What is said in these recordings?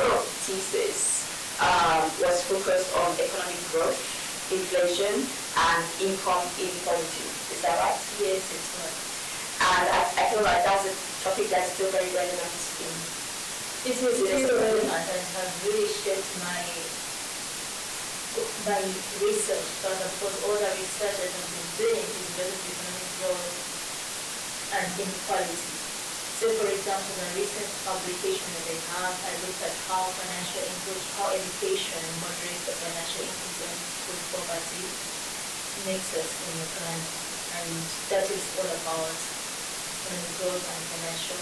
doctoral thesis was focused on economic growth, inflation, and income inequality. Is that right? Yes, it's right. And I feel like that's a topic that's still very relevant in it is still relevant and has really shaped my research, but of course all the research that I've been doing is related to economic growth and inequality. So for example, the recent publication that I have, I looked at how education moderates the financial inclusion and food poverty makes us in the country, and that is all about economic growth and financial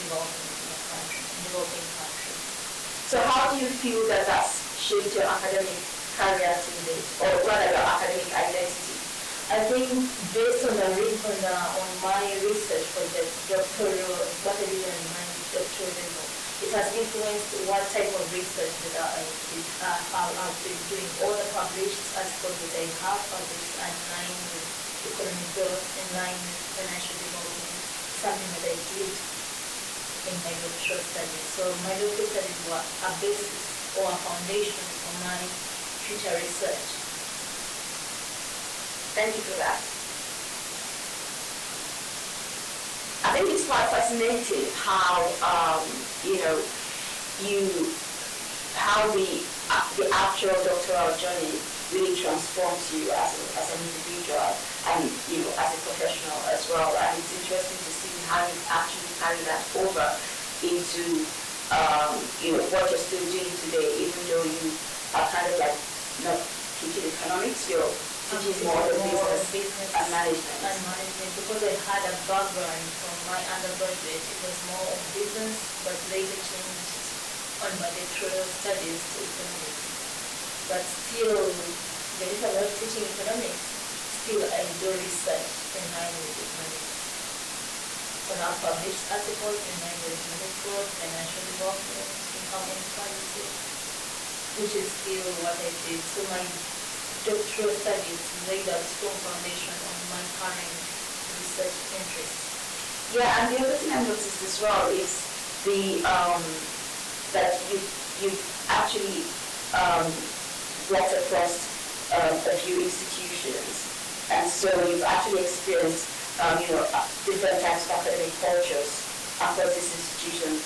development in the country, developing country. So how do you feel that that's shaped your academic career to date, or rather your academic identity? I think based on on my research project, doctoral, what I did on my doctoral level, it has influenced what type of research that I've been doing. All the published articles that I have published are in line with economic growth, in line with financial development, something that I did in my doctoral studies. So my doctoral studies were a basis or a foundation for my future research. Thank you for that. I think it's quite fascinating how how the actual doctoral journey really transforms you as an individual and as a professional as well. And it's interesting to see how you actually carry that over into what you're still doing today, even though you are kind of like not teaching economics, you're teaching more the business and management. Because I had a background from my undergraduate, it was more of business, but later changed on my doctoral studies to economics. But still, there is a lot of teaching economics. Still, I do research in line with economics. So now published articles in line with economic growth, financial development, income inequality, which is still what I did. So my doctoral studies laid a strong foundation on my current research interests. Yeah, and the other thing I noticed as well is that you've actually worked across a few institutions, and so you've actually experienced different types of academic cultures across these institutions.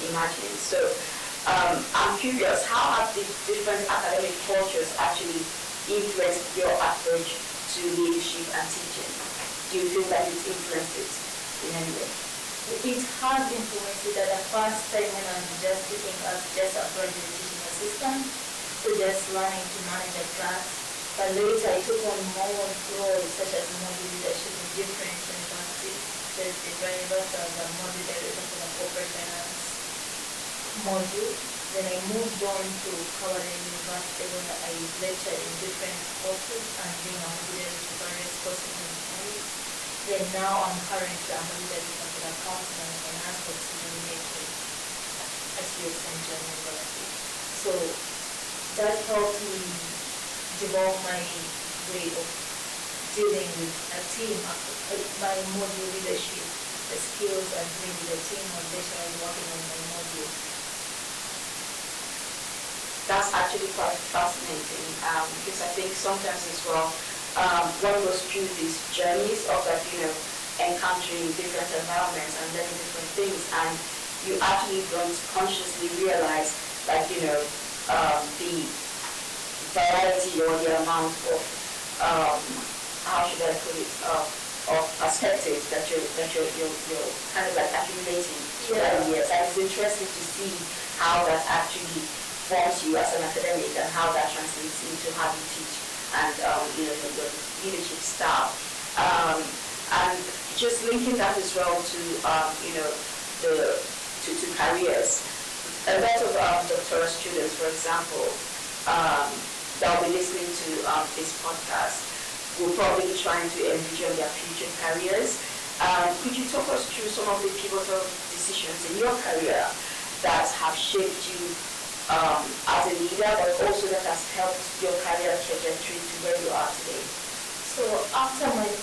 Imagine. So I'm curious, how have the different academic cultures actually influenced your approach to leadership and teaching? Do you feel that it's influenced it in any way? It has influenced it. At the first time when I was just teaching as just a graduate teaching assistant, so just learning to manage a class. But later I took on more roles such as module leadership in different universities. There's the university as a module director for the corporate finance module. Then I moved on to Kawaii University where I lectured in different courses and being a module to various courses in Chinese. Then now I'm currently a module editor for the accounting and finance for decision making at USN University. So that helped me develop my way of dealing with a team, my module leadership, the skills and dealing with the team of literally working on my module. That's actually quite fascinating because I think sometimes as well, one goes through these journeys of encountering different environments and learning different things, and you actually don't consciously realize the variety or the amount of how should I put it of perspectives that you're kind of like accumulating over the years. And it's interesting to see how that actually forms you as an academic and how that translates into how you teach and your leadership style. And just linking that as well to to careers. A lot of doctoral students, for example, that will be listening to this podcast will probably be trying to envision their future careers. Could you talk us through some of the pivotal decisions in your career that have shaped you as a leader, but also that has helped your career trajectory to where you are today? So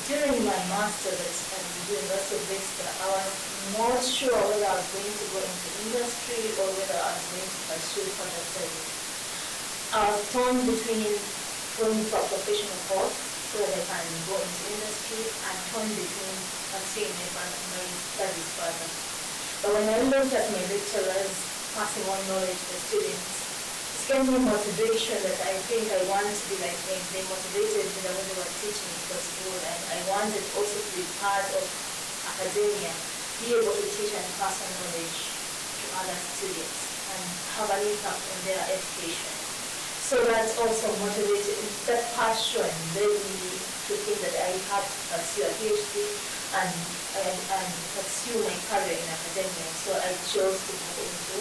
during my master's at the University of Exeter, I was not sure whether I was going to go into industry or whether I was going to pursue further studies. I was torn between going for a professional course so that I can go into industry, and torn between pursuing my studies further. But when I looked at my lecturers passing on knowledge to the students, it gave me motivation that I think I want to be like them. They motivated me that what they were teaching was good, and I wanted also to be part of academia, be able to teach and pass on knowledge to other students and have an impact on their education. So that's also motivated, that passion led me to think that I had to pursue a PhD and pursue my career in academia. So I chose to go into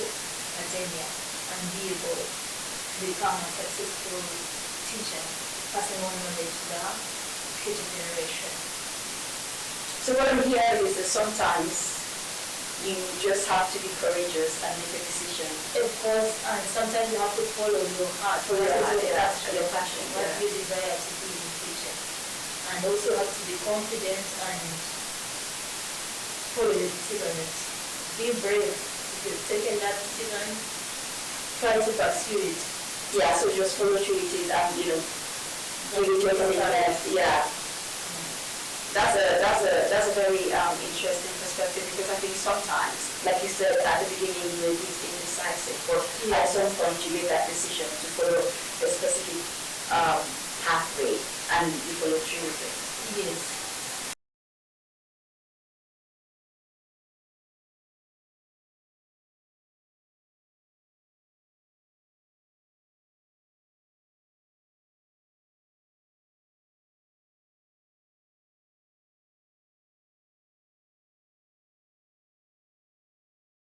academia and be able to become a successful teacher, passing on knowledge to the future generation. So what I'm hearing is that sometimes you just have to be courageous and make a decision. Of course, and sometimes you have to follow your heart, Your passion, what you desire to do in the future. And also have to be confident and follow the decision. Be brave. If you've taken that decision, try to pursue it. Yeah, so just follow through with it and, really do everything best. Yeah. That's a very interesting perspective, because I think sometimes, like you said at the beginning, you may be indecisive, but at some point you make that decision to follow a specific pathway and you follow through with it. Yes.